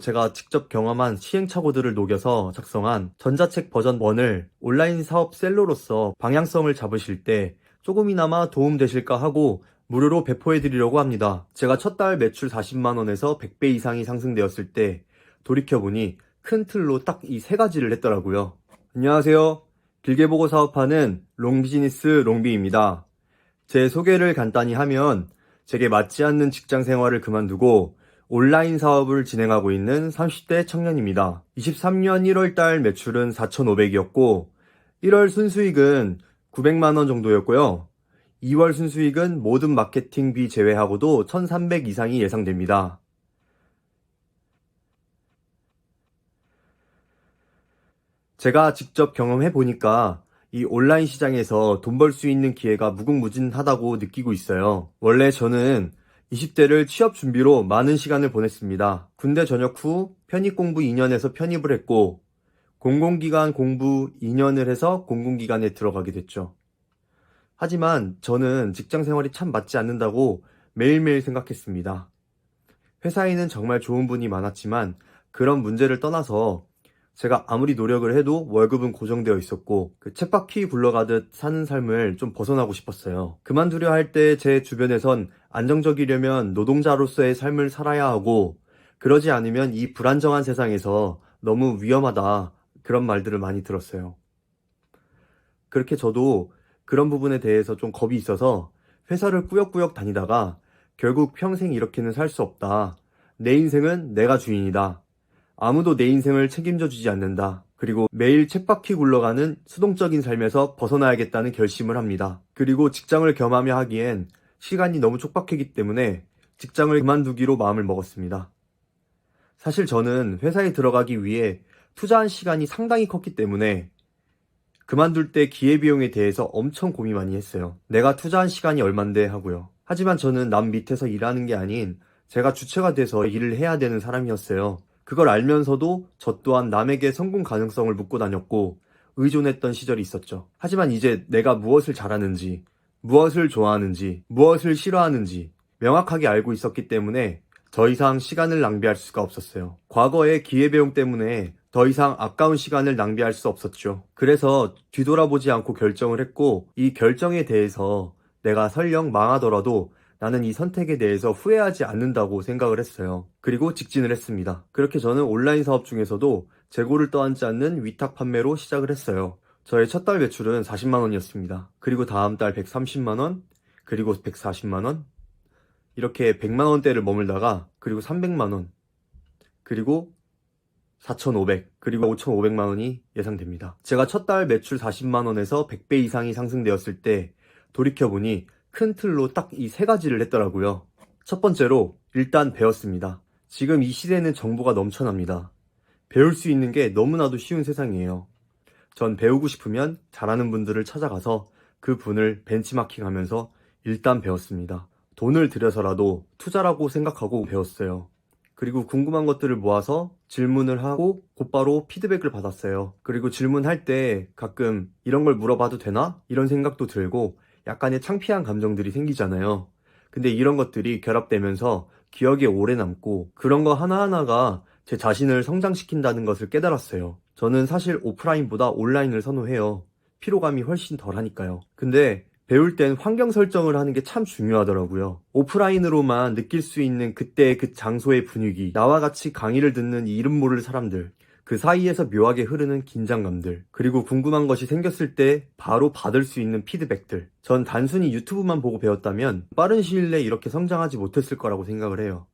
제가 직접 경험한 시행착오들을 녹여서 작성한 전자책 버전 1을 온라인 사업 셀러로서 방향성을 잡으실 때 조금이나마 도움되실까 하고 무료로 배포해드리려고 합니다. 제가 첫 달 매출 40만원에서 100배 이상이 상승되었을 때 돌이켜보니 큰 틀로 딱 이 세 가지를 했더라고요. 안녕하세요. 길게 보고 사업하는 롱비즈니스 롱비입니다. 제 소개를 간단히 하면 제게 맞지 않는 직장 생활을 그만두고 온라인 사업을 진행하고 있는 30대 청년입니다. 23년 1월달 매출은 4,500이었고 1월 순수익은 900만원 정도였고요. 2월 순수익은 모든 마케팅비 제외하고도 1,300 이상이 예상됩니다. 제가 직접 경험해 보니까 이 온라인 시장에서 돈 벌 수 있는 기회가 무궁무진하다고 느끼고 있어요. 원래 저는 20대를 취업 준비로 많은 시간을 보냈습니다. 군대 전역 후 편입 공부 2년에서 편입을 했고 공공기관 공부 2년을 해서 공공기관에 들어가게 됐죠. 하지만 저는 직장 생활이 참 맞지 않는다고 매일매일 생각했습니다. 회사에는 정말 좋은 분이 많았지만 그런 문제를 떠나서 제가 아무리 노력을 해도 월급은 고정되어 있었고 그 쳇바퀴 굴러가듯 사는 삶을 좀 벗어나고 싶었어요. 그만두려 할 때 제 주변에선 안정적이려면 노동자로서의 삶을 살아야 하고 그러지 않으면 이 불안정한 세상에서 너무 위험하다 그런 말들을 많이 들었어요. 그렇게 저도 그런 부분에 대해서 좀 겁이 있어서 회사를 꾸역꾸역 다니다가 결국 평생 이렇게는 살 수 없다. 내 인생은 내가 주인이다. 아무도 내 인생을 책임져 주지 않는다. 그리고 매일 쳇바퀴 굴러가는 수동적인 삶에서 벗어나야겠다는 결심을 합니다. 그리고 직장을 겸하며 하기엔 시간이 너무 촉박하기 때문에 직장을 그만두기로 마음을 먹었습니다. 사실 저는 회사에 들어가기 위해 투자한 시간이 상당히 컸기 때문에 그만둘 때 기회비용에 대해서 엄청 고민 많이 했어요. 내가 투자한 시간이 얼만데 하고요. 하지만 저는 남 밑에서 일하는 게 아닌 제가 주체가 돼서 일을 해야 되는 사람이었어요. 그걸 알면서도 저 또한 남에게 성공 가능성을 묻고 다녔고 의존했던 시절이 있었죠. 하지만 이제 내가 무엇을 잘하는지, 무엇을 좋아하는지, 무엇을 싫어하는지 명확하게 알고 있었기 때문에 더 이상 시간을 낭비할 수가 없었어요. 과거의 기회비용 때문에 더 이상 아까운 시간을 낭비할 수 없었죠. 그래서 뒤돌아보지 않고 결정을 했고 이 결정에 대해서 내가 설령 망하더라도 나는 이 선택에 대해서 후회하지 않는다고 생각을 했어요. 그리고 직진을 했습니다. 그렇게 저는 온라인 사업 중에서도 재고를 떠안지 않는 위탁 판매로 시작을 했어요. 저의 첫 달 매출은 40만원이었습니다. 그리고 다음 달 130만원, 그리고 140만원, 이렇게 100만원대를 머물다가 그리고 300만원, 그리고 4,500, 그리고 5,500만원이 예상됩니다. 제가 첫 달 매출 40만원에서 100배 이상이 상승되었을 때 돌이켜보니 큰 틀로 딱 이 세 가지를 했더라고요. 첫 번째로 일단 배웠습니다. 지금 이 시대는 정보가 넘쳐납니다. 배울 수 있는 게 너무나도 쉬운 세상이에요. 전 배우고 싶으면 잘하는 분들을 찾아가서 그 분을 벤치마킹하면서 일단 배웠습니다. 돈을 들여서라도 투자라고 생각하고 배웠어요. 그리고 궁금한 것들을 모아서 질문을 하고 곧바로 피드백을 받았어요. 그리고 질문할 때 가끔 이런 걸 물어봐도 되나? 이런 생각도 들고 약간의 창피한 감정들이 생기잖아요. 근데 이런 것들이 결합되면서 기억에 오래 남고 그런 거 하나하나가 제 자신을 성장시킨다는 것을 깨달았어요. 저는 사실 오프라인보다 온라인을 선호해요. 피로감이 훨씬 덜 하니까요. 근데 배울 땐 환경 설정을 하는 게 참 중요하더라고요. 오프라인으로만 느낄 수 있는 그때 그 장소의 분위기, 나와 같이 강의를 듣는 이 이름 모를 사람들, 그 사이에서 묘하게 흐르는 긴장감들, 그리고 궁금한 것이 생겼을 때 바로 받을 수 있는 피드백들. 전 단순히 유튜브만 보고 배웠다면 빠른 시일 내에 이렇게 성장하지 못했을 거라고 생각을 해요.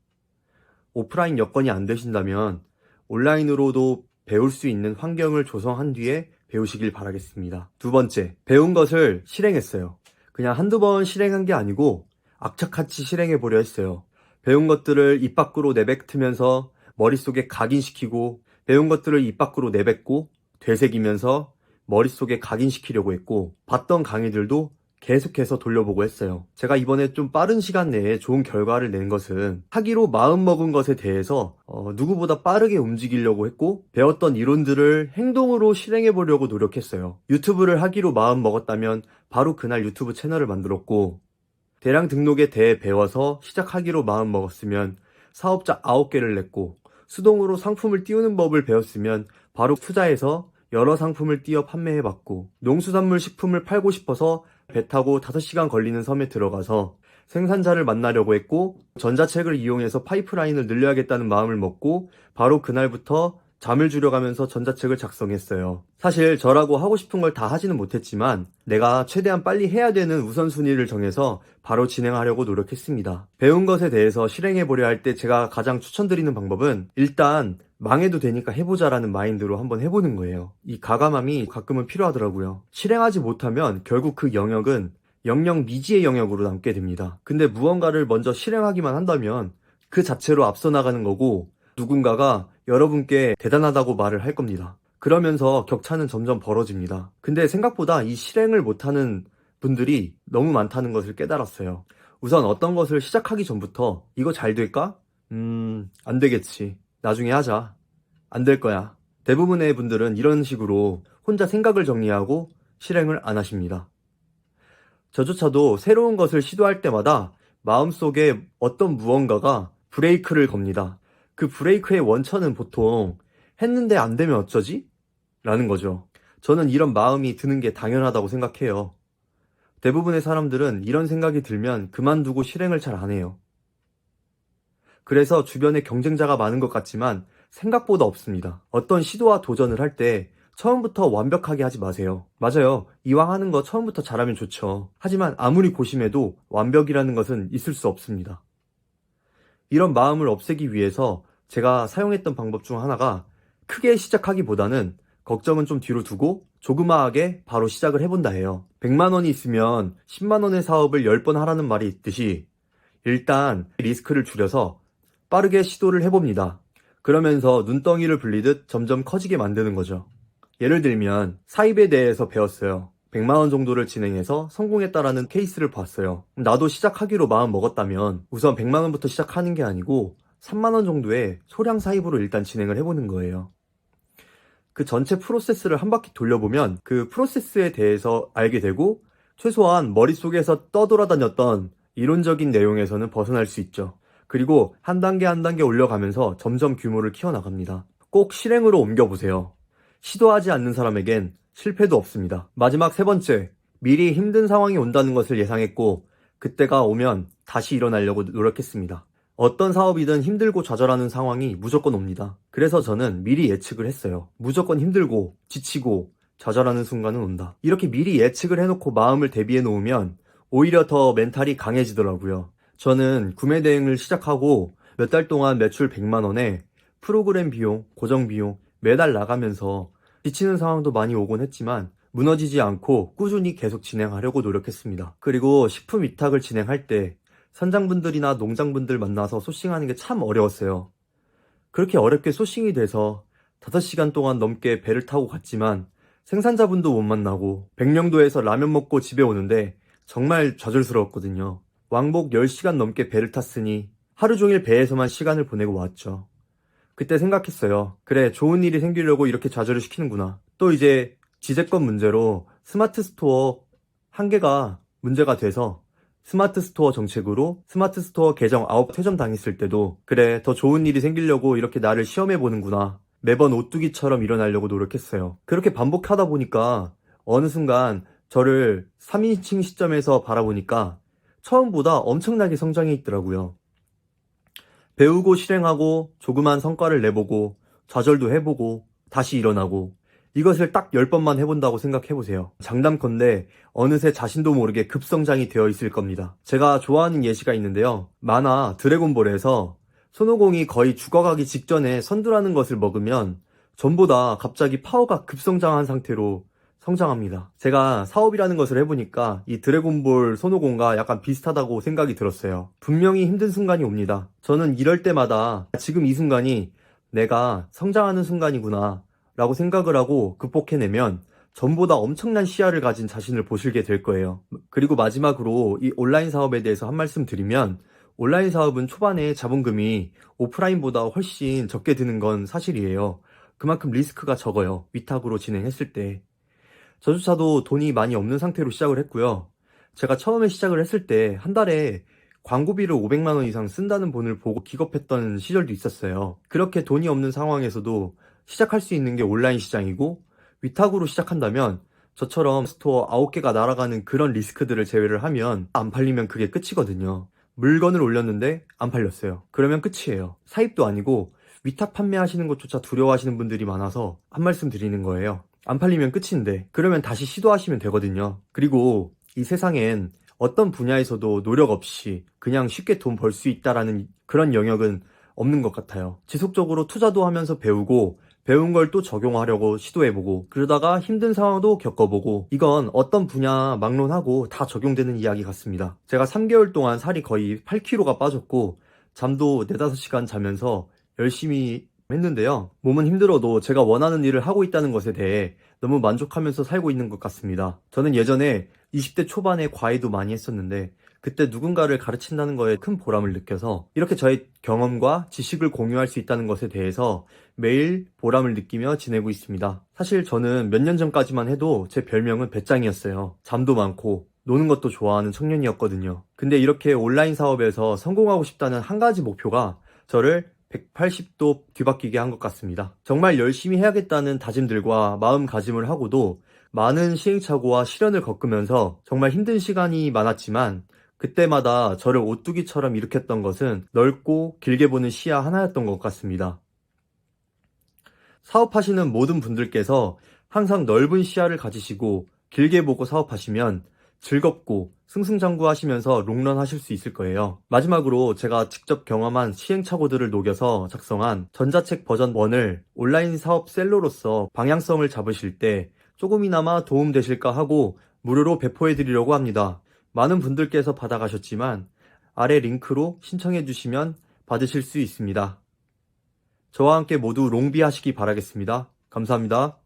오프라인 여건이 안 되신다면 온라인으로도 배울 수 있는 환경을 조성한 뒤에 배우시길 바라겠습니다. 두 번째, 배운 것을 실행했어요. 그냥 한두 번 실행한 게 아니고 악착같이 실행해 보려 했어요. 배운 것들을 입 밖으로 내뱉으면서 머릿속에 각인시키고 배운 것들을 입 밖으로 내뱉고 되새기면서 머릿속에 각인시키려고 했고 봤던 강의들도 계속해서 돌려보고 했어요. 제가 이번에 좀 빠른 시간 내에 좋은 결과를 낸 것은 하기로 마음먹은 것에 대해서 누구보다 빠르게 움직이려고 했고 배웠던 이론들을 행동으로 실행해 보려고 노력했어요. 유튜브를 하기로 마음먹었다면 바로 그날 유튜브 채널을 만들었고 대량 등록에 대해 배워서 시작하기로 마음먹었으면 사업자 9개를 냈고 수동으로 상품을 띄우는 법을 배웠으면 바로 투자해서 여러 상품을 띄어 판매해봤고, 농수산물 식품을 팔고 싶어서 배 타고 5시간 걸리는 섬에 들어가서 생산자를 만나려고 했고, 전자책을 이용해서 파이프라인을 늘려야겠다는 마음을 먹고 바로 그날부터 잠을 줄여가면서 전자책을 작성했어요. 사실 저라고 하고 싶은 걸 다 하지는 못했지만 내가 최대한 빨리 해야 되는 우선순위를 정해서 바로 진행하려고 노력했습니다. 배운 것에 대해서 실행해보려 할 때 제가 가장 추천드리는 방법은 일단 망해도 되니까 해보자라는 마인드로 한번 해보는 거예요. 이 과감함이 가끔은 필요하더라고요. 실행하지 못하면 결국 그 영역은 영영 미지의 영역으로 남게 됩니다. 근데 무언가를 먼저 실행하기만 한다면 그 자체로 앞서 나가는 거고, 누군가가 여러분께 대단하다고 말을 할 겁니다. 그러면서 격차는 점점 벌어집니다. 근데 생각보다 이 실행을 못하는 분들이 너무 많다는 것을 깨달았어요. 우선 어떤 것을 시작하기 전부터 이거 잘 될까? 안 되겠지. 나중에 하자. 안 될 거야. 대부분의 분들은 이런 식으로 혼자 생각을 정리하고 실행을 안 하십니다. 저조차도 새로운 것을 시도할 때마다 마음속에 어떤 무언가가 브레이크를 겁니다. 그 브레이크의 원천은 보통 했는데 안 되면 어쩌지? 라는 거죠. 저는 이런 마음이 드는 게 당연하다고 생각해요. 대부분의 사람들은 이런 생각이 들면 그만두고 실행을 잘 안 해요. 그래서 주변에 경쟁자가 많은 것 같지만 생각보다 없습니다. 어떤 시도와 도전을 할 때 처음부터 완벽하게 하지 마세요. 맞아요. 이왕 하는 거 처음부터 잘하면 좋죠. 하지만 아무리 고심해도 완벽이라는 것은 있을 수 없습니다. 이런 마음을 없애기 위해서 제가 사용했던 방법 중 하나가 크게 시작하기보다는 걱정은 좀 뒤로 두고 조그마하게 바로 시작을 해본다 해요. 100만 원이 있으면 10만 원의 사업을 10번 하라는 말이 있듯이 일단 리스크를 줄여서 빠르게 시도를 해봅니다. 그러면서 눈덩이를 굴리듯 점점 커지게 만드는 거죠. 예를 들면 사입에 대해서 배웠어요. 100만 원 정도를 진행해서 성공했다라는 케이스를 봤어요. 나도 시작하기로 마음 먹었다면 우선 100만 원부터 시작하는 게 아니고 3만 원 정도의 소량 사입으로 일단 진행을 해보는 거예요. 그 전체 프로세스를 한 바퀴 돌려보면 그 프로세스에 대해서 알게 되고 최소한 머릿속에서 떠돌아다녔던 이론적인 내용에서는 벗어날 수 있죠. 그리고 한 단계 한 단계 올려가면서 점점 규모를 키워나갑니다. 꼭 실행으로 옮겨보세요. 시도하지 않는 사람에겐 실패도 없습니다. 마지막 3번째, 미리 힘든 상황이 온다는 것을 예상했고 그때가 오면 다시 일어나려고 노력했습니다. 어떤 사업이든 힘들고 좌절하는 상황이 무조건 옵니다. 그래서 저는 미리 예측을 했어요. 무조건 힘들고 지치고 좌절하는 순간은 온다. 이렇게 미리 예측을 해놓고 마음을 대비해 놓으면 오히려 더 멘탈이 강해지더라고요. 저는 구매 대행을 시작하고 몇 달 동안 매출 100만 원에 프로그램 비용, 고정 비용 매달 나가면서 지치는 상황도 많이 오곤 했지만 무너지지 않고 꾸준히 계속 진행하려고 노력했습니다. 그리고 식품 위탁을 진행할 때 선장분들이나 농장분들 만나서 소싱하는 게 참 어려웠어요. 그렇게 어렵게 소싱이 돼서 5시간 동안 넘게 배를 타고 갔지만 생산자분도 못 만나고 백령도에서 라면 먹고 집에 오는데 정말 좌절스러웠거든요. 왕복 10시간 넘게 배를 탔으니 하루 종일 배에서만 시간을 보내고 왔죠. 그때 생각했어요. 그래, 좋은 일이 생기려고 이렇게 좌절을 시키는구나. 또 이제 지재권 문제로 스마트 스토어 한계가 문제가 돼서 스마트 스토어 정책으로 스마트 스토어 계정 아웃 퇴점 당했을 때도 그래, 더 좋은 일이 생기려고 이렇게 나를 시험해 보는구나. 매번 오뚜기처럼 일어나려고 노력했어요. 그렇게 반복하다 보니까 어느 순간 저를 3인칭 시점에서 바라보니까 처음보다 엄청나게 성장해 있더라고요. 배우고 실행하고 조그만 성과를 내보고 좌절도 해보고 다시 일어나고 이것을 딱 10번만 해본다고 생각해보세요. 장담컨대 어느새 자신도 모르게 급성장이 되어 있을 겁니다. 제가 좋아하는 예시가 있는데요. 만화 드래곤볼에서 손오공이 거의 죽어가기 직전에 선두라는 것을 먹으면 전보다 갑자기 파워가 급성장한 상태로 성장합니다. 제가 사업이라는 것을 해보니까 이 드래곤볼 손오공과 약간 비슷하다고 생각이 들었어요. 분명히 힘든 순간이 옵니다. 저는 이럴 때마다 지금 이 순간이 내가 성장하는 순간이구나 라고 생각을 하고 극복해내면 전보다 엄청난 시야를 가진 자신을 보시게 될 거예요. 그리고 마지막으로 이 온라인 사업에 대해서 한 말씀 드리면 온라인 사업은 초반에 자본금이 오프라인보다 훨씬 적게 드는 건 사실이에요. 그만큼 리스크가 적어요. 위탁으로 진행했을 때. 저조차도 돈이 많이 없는 상태로 시작을 했고요. 제가 처음에 시작을 했을 때 한 달에 광고비를 500만 원 이상 쓴다는 본을 보고 기겁했던 시절도 있었어요. 그렇게 돈이 없는 상황에서도 시작할 수 있는 게 온라인 시장이고, 위탁으로 시작한다면 저처럼 스토어 9개가 날아가는 그런 리스크들을 제외를 하면 안 팔리면 그게 끝이거든요. 물건을 올렸는데 안 팔렸어요. 그러면 끝이에요. 사입도 아니고 위탁 판매하시는 것조차 두려워하시는 분들이 많아서 한 말씀 드리는 거예요. 안 팔리면 끝인데 그러면 다시 시도하시면 되거든요. 그리고 이 세상엔 어떤 분야에서도 노력 없이 그냥 쉽게 돈 벌 수 있다라는 그런 영역은 없는 것 같아요. 지속적으로 투자도 하면서 배우고 배운 걸 또 적용하려고 시도해보고 그러다가 힘든 상황도 겪어보고 이건 어떤 분야 막론하고 다 적용되는 이야기 같습니다. 제가 3개월 동안 살이 거의 8kg가 빠졌고 잠도 4, 5시간 자면서 열심히 했는데요. 몸은 힘들어도 제가 원하는 일을 하고 있다는 것에 대해 너무 만족하면서 살고 있는 것 같습니다. 저는 예전에 20대 초반에 과외도 많이 했었는데 그때 누군가를 가르친다는 거에 큰 보람을 느껴서 이렇게 저의 경험과 지식을 공유할 수 있다는 것에 대해서 매일 보람을 느끼며 지내고 있습니다. 사실 저는 몇 년 전까지만 해도 제 별명은 배짱이었어요. 잠도 많고 노는 것도 좋아하는 청년이었거든요. 근데 이렇게 온라인 사업에서 성공하고 싶다는 한 가지 목표가 저를 180도 뒤바뀌게 한 것 같습니다. 정말 열심히 해야겠다는 다짐들과 마음가짐을 하고도 많은 시행착오와 시련을 겪으면서 정말 힘든 시간이 많았지만 그때마다 저를 오뚜기처럼 일으켰던 것은 넓고 길게 보는 시야 하나였던 것 같습니다. 사업하시는 모든 분들께서 항상 넓은 시야를 가지시고 길게 보고 사업하시면 즐겁고 승승장구하시면서 롱런 하실 수 있을 거예요. 마지막으로 제가 직접 경험한 시행착오들을 녹여서 작성한 전자책 버전 1을 온라인 사업 셀러로서 방향성을 잡으실 때 조금이나마 도움되실까 하고 무료로 배포해 드리려고 합니다. 많은 분들께서 받아가셨지만 아래 링크로 신청해 주시면 받으실 수 있습니다. 저와 함께 모두 롱비 하시기 바라겠습니다. 감사합니다.